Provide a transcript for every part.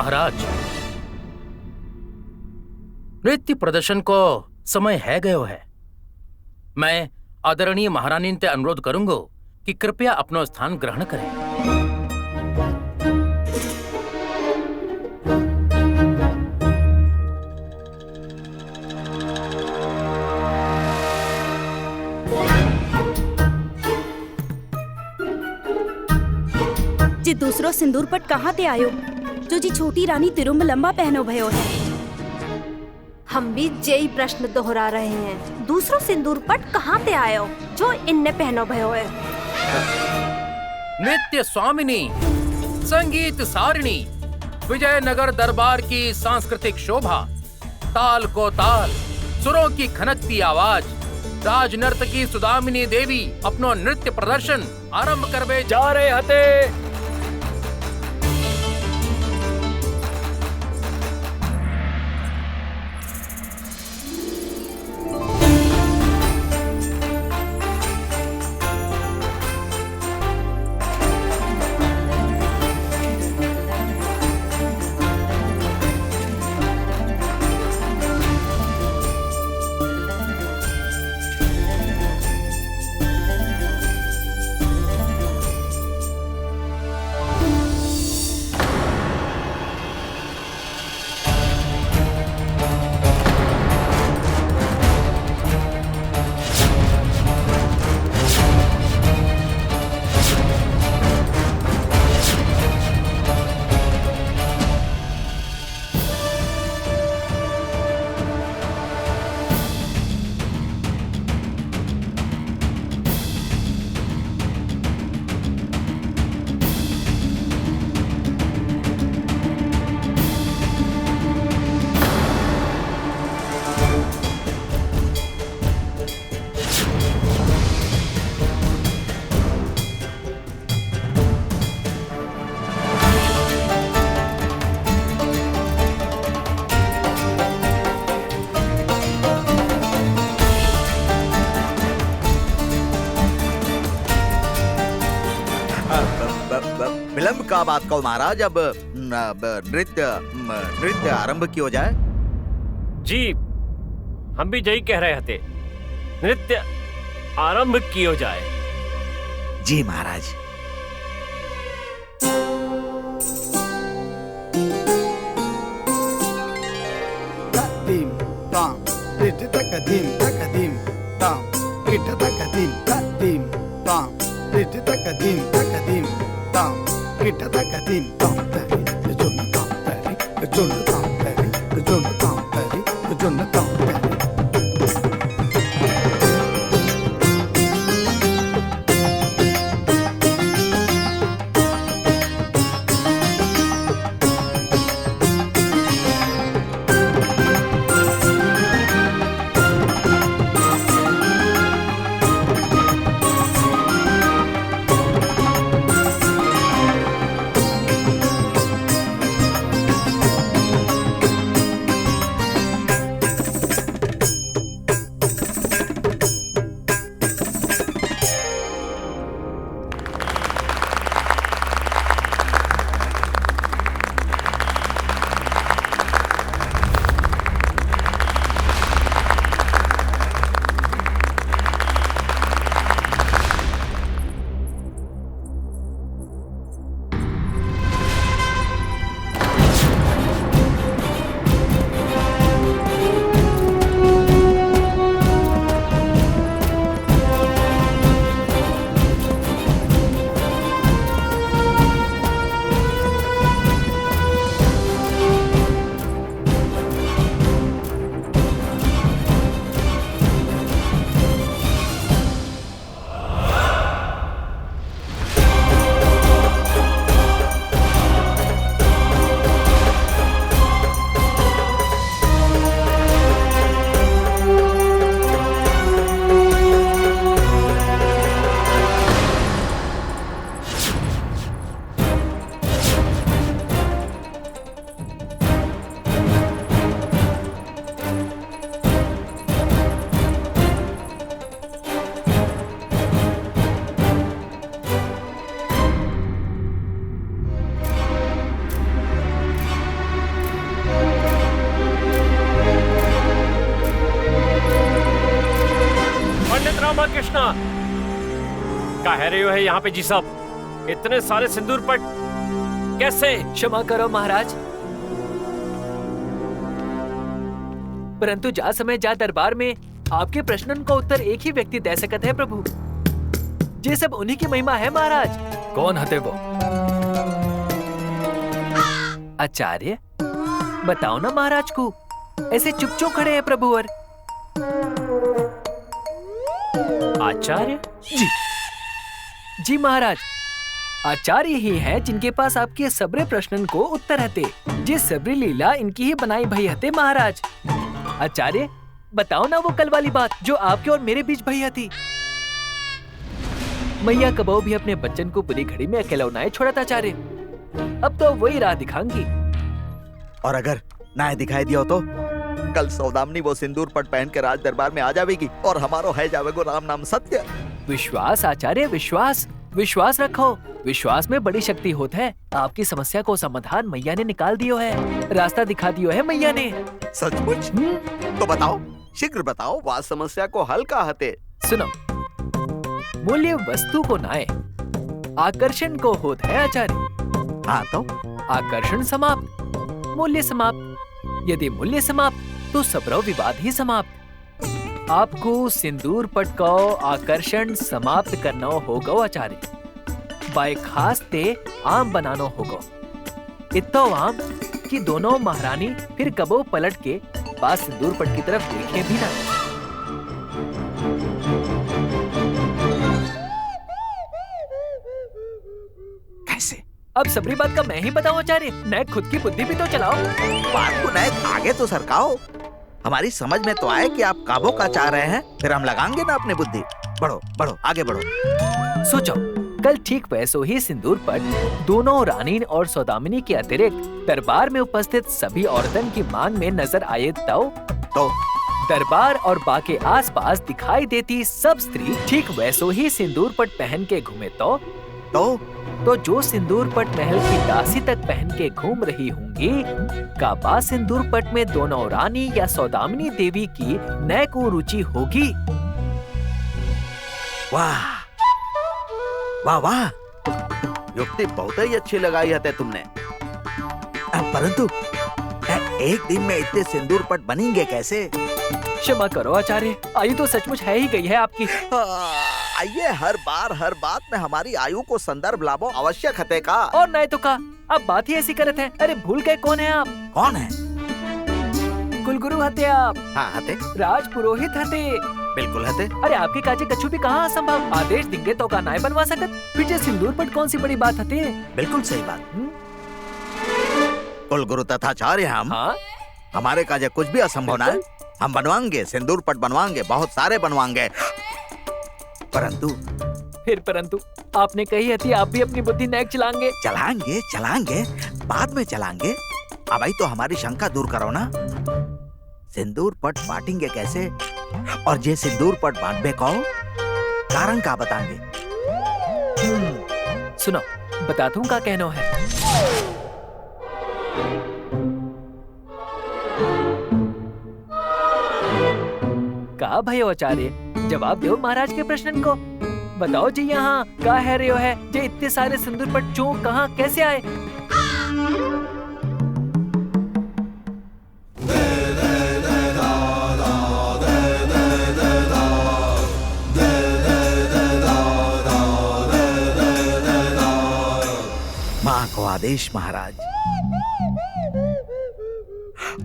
महाराज, नृत्य प्रदर्शन को समय है गयो है। मैं आदरणीय महारानी ते अनुरोध करूंगा कि कृपया अपनो स्थान ग्रहण करें। जी दूसरो सिंदूर पट कहाँ ते आयो जो जी छोटी रानी तिरुम्ब लंबा पहनो भयो है? हम भी यही प्रश्न दोहरा रहे हैं। दूसरो सिंदूर पट कहाँ ते आयो जो इनने पहनो भयो है? नृत्य स्वामिनी, संगीत सारिणी, विजयनगर दरबार की सांस्कृतिक शोभा, ताल को ताल, सुरों की खनकती आवाज, राज नर्तकी सुदामिनी देवी अपनो नृत्य प्रदर्शन आरंभ करवे जा रहे हते। विलंब का बात कहो महाराज, अब नृत्य आरंभ की हो जाए। जी हम भी यही कह रहे थे, नृत्य आरंभ की हो जाए। जी महाराज। Tadim tam, rit takadim takadim tam, rit takadim tadim tam, rit takadim takadim tam, rit takadim tam tari, jun tam tari, jun tam tari, jun tam tari, jun tam tari. प्रश्न। कह रहे हो है यहाँ पे जी साहब, इतने सारे सिंदूर पट कैसे? क्षमा करो महाराज, परंतु जा समय जा दरबार में आपके प्रश्नन का उत्तर एक ही व्यक्ति दे सकत है प्रभु। ये सब उन्हीं की महिमा है महाराज। कौन हते वो? आचार्य, बताओ ना महाराज को, ऐसे चुप चुप खड़े हैं प्रभुवर। आचार्य? जी महाराज, आचार्य ही हैं जिनके पास आपके सबरे प्रश्नन को उत्तर हते। जी सबरी लीला इनकी ही बनाई भई हते महाराज। आचार्य, बताओ ना वो कल वाली बात जो आपके और मेरे बीच भई हती। मैया कबो भी अपने बच्चन को बुरी घड़ी में अकेला नहीं छोड़ता आचार्य। अब तो वही राह दिखाएंगी। और अगर ना दिखाई दिया तो कल सौदामनी वो सिंदूर पट पहन के राज दरबार में आ जाएगी और हमारो है जावेगो राम नाम सत्य। विश्वास आचार्य, विश्वास विश्वास रखो। विश्वास में बड़ी शक्ति होता है। आपकी समस्या को समाधान मैया ने निकाल दियो है, रास्ता दिखा दियो है मैया ने। सचमुच? तो बताओ, शीघ्र बताओ, वह समस्या को हल का हते। सुनो, मूल्य वस्तु को नाए, आकर्षण को होत है आचार्य। हाँ तो आकर्षण समाप्त, मूल्य समाप्त। यदि मूल्य समाप्त तो सबरो विवाद ही समाप्त। आपको सिंदूर पट को आकर्षण समाप्त करना होगा आचार्य। बाय खास ते आम बनाना होगा, इतना आम कि दोनों महारानी फिर कबो पलट के बात सिंदूर पट की तरफ देखे भी ना। कैसे? अब सबरी बात का मैं ही बताऊं आचार्य, नए खुद की बुद्धि भी तो चलाओ। बात को नए आगे तो सरकाओ। हमारी समझ में तो आए कि आप काबू का चाह रहे हैं, फिर हम लगाएंगे ना अपनी बुद्धि। बढ़ो बढ़ो, आगे बढ़ो। सोचो, कल ठीक वैसो ही सिंदूर पट दोनों रानी और सौदामिनी के अतिरिक्त दरबार में उपस्थित सभी औरतन की मांग में नजर आए तो दरबार और बाके आसपास दिखाई देती सब स्त्री ठीक वैसो ही सिंदूर पट पहन के घूमे तो जो सिंदूर पट महल की दासी तक पहन के घूम रही होंगी, काबा सिंदूर पट में दोनों रानी या सौदामिनी देवी की नए को रुचि होगी। वाह वाह वाह, युक्ति बहुत ही अच्छी लगाई है तुमने। परंतु एक दिन में इतने सिंदूर पट बनेंगे कैसे? क्षमा करो आचार्य, आयु तो सचमुच है ही गई है आपकी। आइए, हर बात में हमारी आयु को संदर्भ लाभो आवश्यक हते का। और नहीं तो का, अब बात ही ऐसी करते हैं। अरे भूल गए कौन है आप? कौन है? कुलगुरु हते आप। हाँ हते। राज पुरोहित हते। बिल्कुल हते। अरे आपके काजे कछु भी कहाँ असंभव। आदेश दिंगे तो का नाय बनवा सकत। फिर जे सिंदूर पट कौन सी बड़ी बात हते? बिल्कुल सही बात। कुलगुरु तथाचार्य हम। हाँ? हमारे काजे कुछ भी असंभव ना है। हम बनवाएंगे, सिंदूर पट बनवाएंगे, बहुत सारे बनवाएंगे। परंतु आपने कही हती आप भी अपनी बुद्धि नैक चलाएंगे। चलाएंगे बाद में चलाएंगे। अब आई तो हमारी शंका दूर करो ना। सिंदूर पट बांटेंगे कैसे? और जे सिंदूर पट बांटबे कहो, कारण का बताएंगे। सुनो, बताता हूँ का कहना है। का भयो आचार्य, जवाब दो महाराज के प्रश्न को। बताओ जी, यहाँ का है रहे हो है जे इतने सारे सिंदूर पट चो कहाँ कैसे आए? माँ को आदेश महाराज,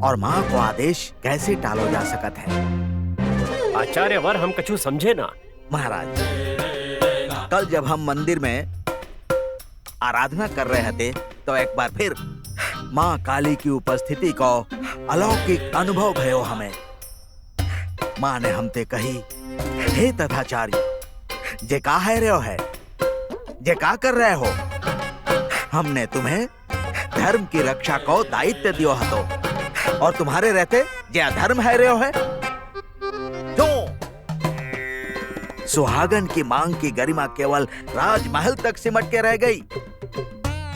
और माँ को आदेश कैसे टालो जा सकत है? आचार्य वर हम कछु समझे ना। महाराज, कल जब हम मंदिर में आराधना कर रहे थे तो एक बार फिर माँ काली की उपस्थिति को अलौकिक अनुभव भयो हमें। माँ ने हमते कही, हे तथाचार्य, जे का है रहे हो है, जे का कर रहे हो? हमने तुम्हें धर्म की रक्षा को दायित्व दियो हतो, और तुम्हारे रहते जे अधर्म है रहे हो है। सुहागन की मांग की गरिमा केवल राजमहल तक सिमट के रह गई।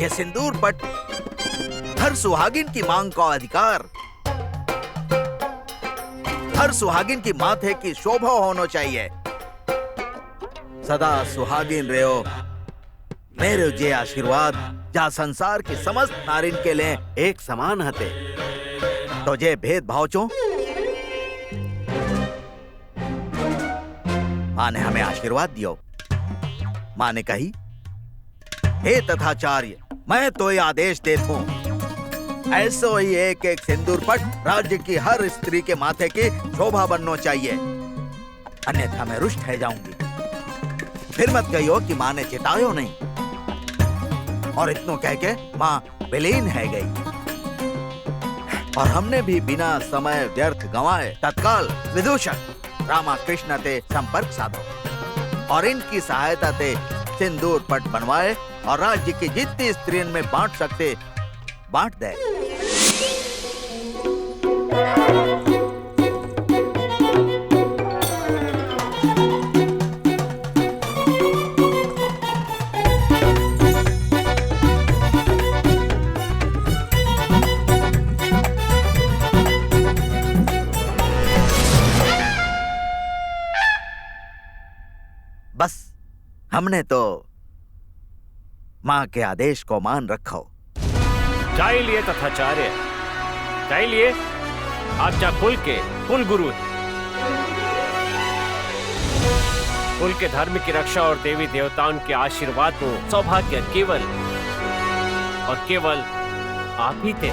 यह सिंदूर पट हर सुहागिन की मांग का अधिकार, हर सुहागिन की माथे की शोभा होना चाहिए। सदा सुहागिन रहो। मेरे जे आशीर्वाद जा संसार की समस्त नारिन के लिए एक समान हते, तो जे भेदभाव चो माँ ने हमें आशीर्वाद दियो। माँ ने कही, हे तथाचार्य, मैं तो ये आदेश देता हूँ, ऐसो ही एक एक सिंदूर पट राज्य की हर स्त्री के माथे की शोभा बनना चाहिए, अन्यथा मैं रुष्ट है जाऊंगी। फिर मत कहियो कि माँ ने चितायो नहीं। और इतनो कह के माँ विलीन है गई और हमने भी बिना समय व्यर्थ गंवाए तत्काल विदूषक रामाकृष्ण ते संपर्क साधो और इनकी सहायता से सिंदूर पट बनवाए और राज्य की जितनी स्त्रियों में बांट सकते बांट दे। बस हमने तो माँ के आदेश को मान रखो। चाहिए तथाचार्य, चाहिए आप जा कुल के कुल गुरु हैं। कुल के धर्म की रक्षा और देवी देवताओं के आशीर्वाद को सौभाग्य केवल और केवल आप ही थे।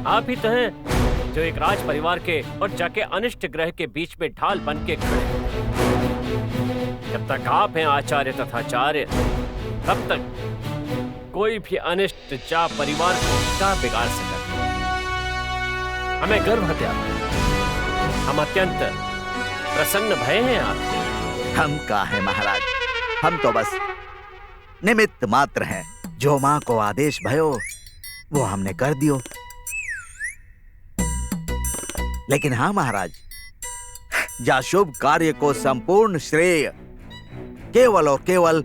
आप ही तो हैं जो एक राज परिवार के और जाके अनिष्ट ग्रह के बीच में ढाल बन के खड़े। जब तक आप हैं आचार्य तथाचार्य, तब तक कोई भी अनिष्ट जा परिवार को क्या बिगाड़ सकता। हमें गर्व है आप, हम अत्यंत प्रसन्न भय हैं आप। हम का है महाराज, हम तो बस निमित्त मात्र हैं। जो माँ को आदेश भयो वो हमने कर दियो। लेकिन हाँ महाराज, जा शुभ कार्य को संपूर्ण श्रेय केवल और केवल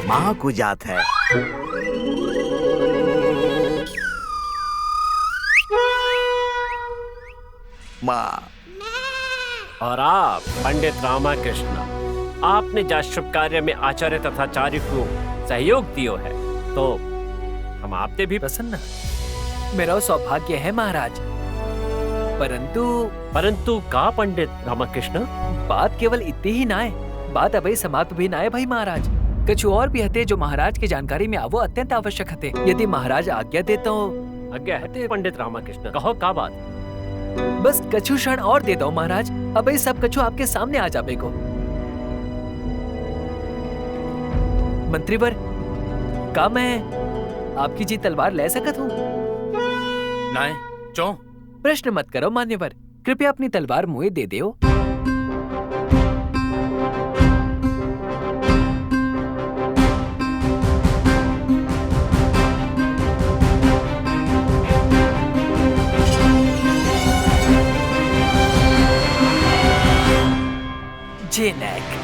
माँ को जात है। माँ और आप पंडित रामाकृष्ण, आपने जा शुभ कार्य में आचार्य तथाचार्य को सहयोग दियो है, तो हम आपसे भी प्रसन्न। मेरा सौभाग्य है महाराज। परंतु का पंडित रामाकृष्ण, बात केवल इतनी ही ना है, बात अभी समाप्त भी ना है भाई महाराज। कछु और भी हते जो महाराज की जानकारी में आवो अत्यंत आवश्यक हते। यदि महाराज आज्ञा दे तो। आज्ञा है पंडित रामाकृष्ण, कहो का बात। बस कछु क्षण और दे दो महाराज, अभी सब कछु आपके सामने आ जाबे को। मंत्रीवर, का मैं आपकी जी तलवार ले सकत हूँ? नहीं, चो प्रश्न मत करो मान्यवर, कृपया अपनी तलवार मुझे दे दो। जेनेक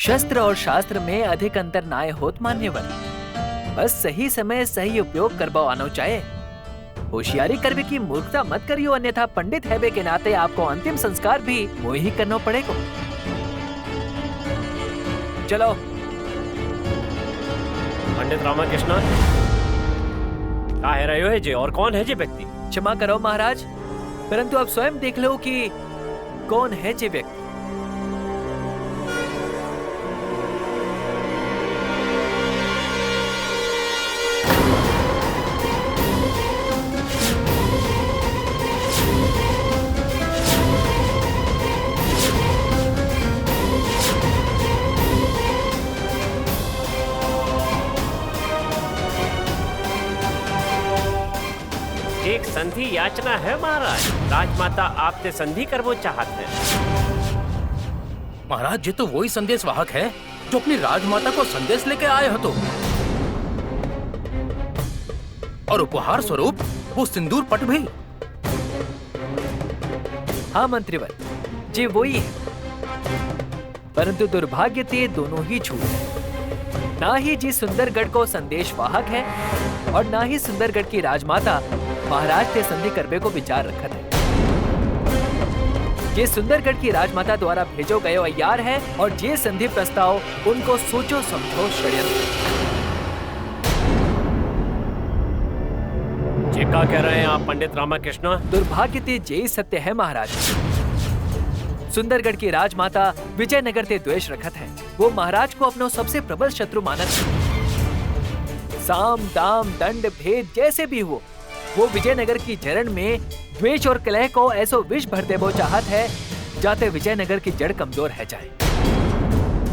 शस्त्र और शास्त्र में अधिक अंतर नाय होत मान्यवर। बस सही समय सही उपयोग करबो आनो चाहे। होशियारी करबे की मूर्खता मत करियो, अन्यथा पंडित हैबे के नाते आपको अंतिम संस्कार भी वो ही करना पड़ेगा। चलो। पंडित रामाकृष्ण, का है रहे हो जे और कौन है जे व्यक्ति? क्षमा करो महाराज, परंतु आप स्वयं देख लो कि कौन है जे व्यक्ति। एक संधि याचना है महाराज। राजमाता आपसे संधि करवो चाहत है। महाराज, ये तो वही संदेश वाहक है जो अपनी राजमाता को संदेश लेके आए हो तो। और उपहार स्वरूप वो सिंदूर पट भी। हाँ मंत्रीवर, जी वही है, परंतु दुर्भाग्य ते दोनों ही झूठ है। ना ही जी सुंदरगढ़ को संदेश वाहक है और ना ही सुंदरगढ़ की राजमाता महाराज के संधि करबे को विचार रखत है। ये सुंदरगढ़ की राजमाता द्वारा भेजो गयो अय्यार है और ये संधि प्रस्ताव उनको सोचो समझो षड्यंत्र। ये क्या कह रहे हैं आप पंडित रामाकृष्ण? दुर्भाग्य ते जय सत्य है महाराज। सुंदरगढ़ की राजमाता विजयनगर ते द्वेष रखत है। वो महाराज को अपनो सबसे प्रबल शत्रु मानत है। साम दाम दंड भेद जैसे भी हो, वो विजयनगर की जरण में द्वेष और कलह को ऐसो विष भर देवो चाहत है जाते विजयनगर की जड़ कमजोर है जाए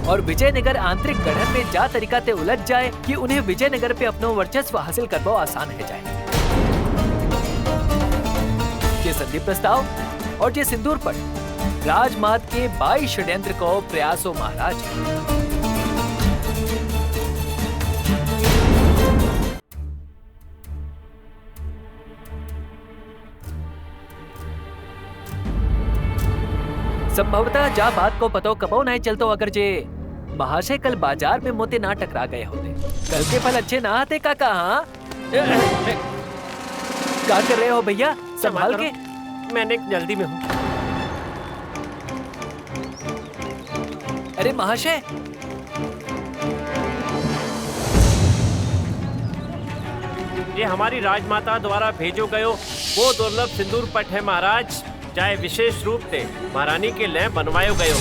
और विजयनगर आंतरिक गढ़न में जा तरीका ते उलझ जाए कि उन्हें विजयनगर पे अपनो वर्चस्व हासिल करवो आसान है जाए। ये संधि प्रस्ताव और ये सिंदूर पट राजमात के 22 षड्यंत्र को प्रयासो महाराज। संभवतः जा बात को पतो कबो नहीं चलतो अगर जे महाशय कल बाजार में मोते ना टकरा गए होते। कल के फल अच्छे ना आते काका। हाँ क्या कर रहे हो भैया? संभाल के। मैंने जल्दी में हूँ। अरे महाशय, ये हमारी राजमाता द्वारा भेजो गयो वो दुर्लभ सिंदूर पट है महाराज। चाहे विशेष रूप से महारानी के लिए बनवायो गयो।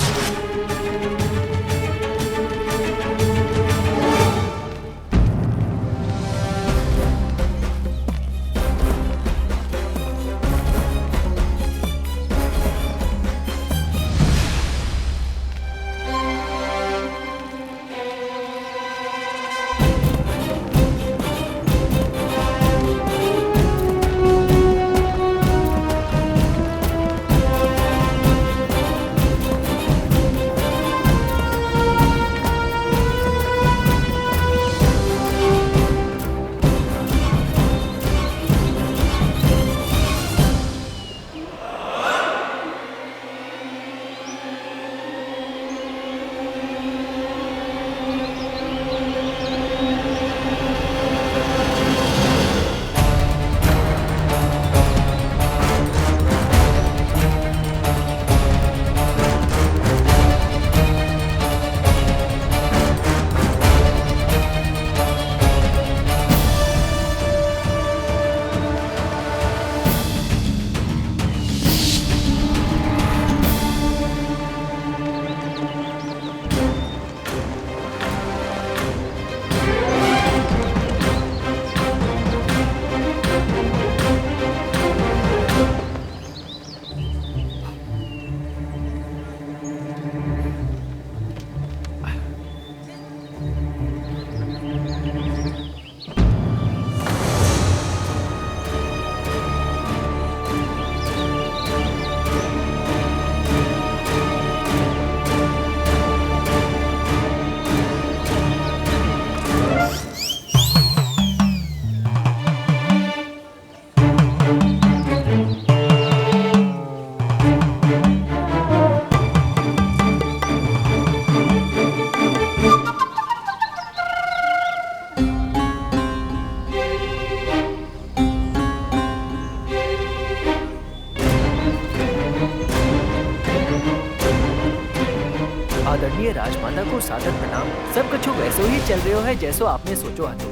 आदरणीय राजमाता को सादर प्रणाम। सब कुछ वैसो ही चल रहे है जैसो आपने सोचो हतो।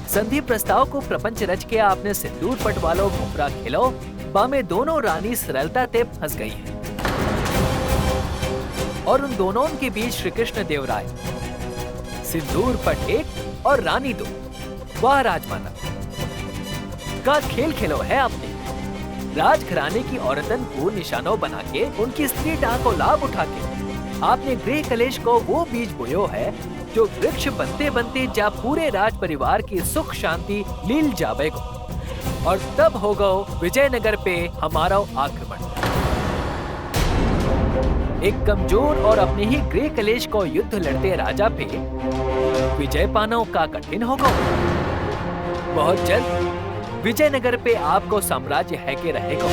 संधि प्रस्ताव को प्रपंच रच के आपने सिंदूर पट वालो घुमरा खेलो, बामे दोनों रानी सरलता ते फंस गई है और उन दोनों के बीच श्री कृष्ण देव राय, सिंदूर पट 1 और रानी 2। वाह राजमाता, का खेल खेलो है आपने। राजघराने की औरतन को निशानों बना के उनकी स्त्रीता को लाभ उठा के आपने गृह कलेश को वो बीज बोयो है जो वृक्ष बनते बनते जा पूरे राज परिवार की सुख शांति लील जावे को। और तब होगा विजयनगर पे हमारा आक्रमण। एक कमजोर और अपने ही गृह कलेश को युद्ध लड़ते राजा पे विजय पाना का कठिन होगा। बहुत जल्द विजयनगर पे आपको साम्राज्य है के रहेगा।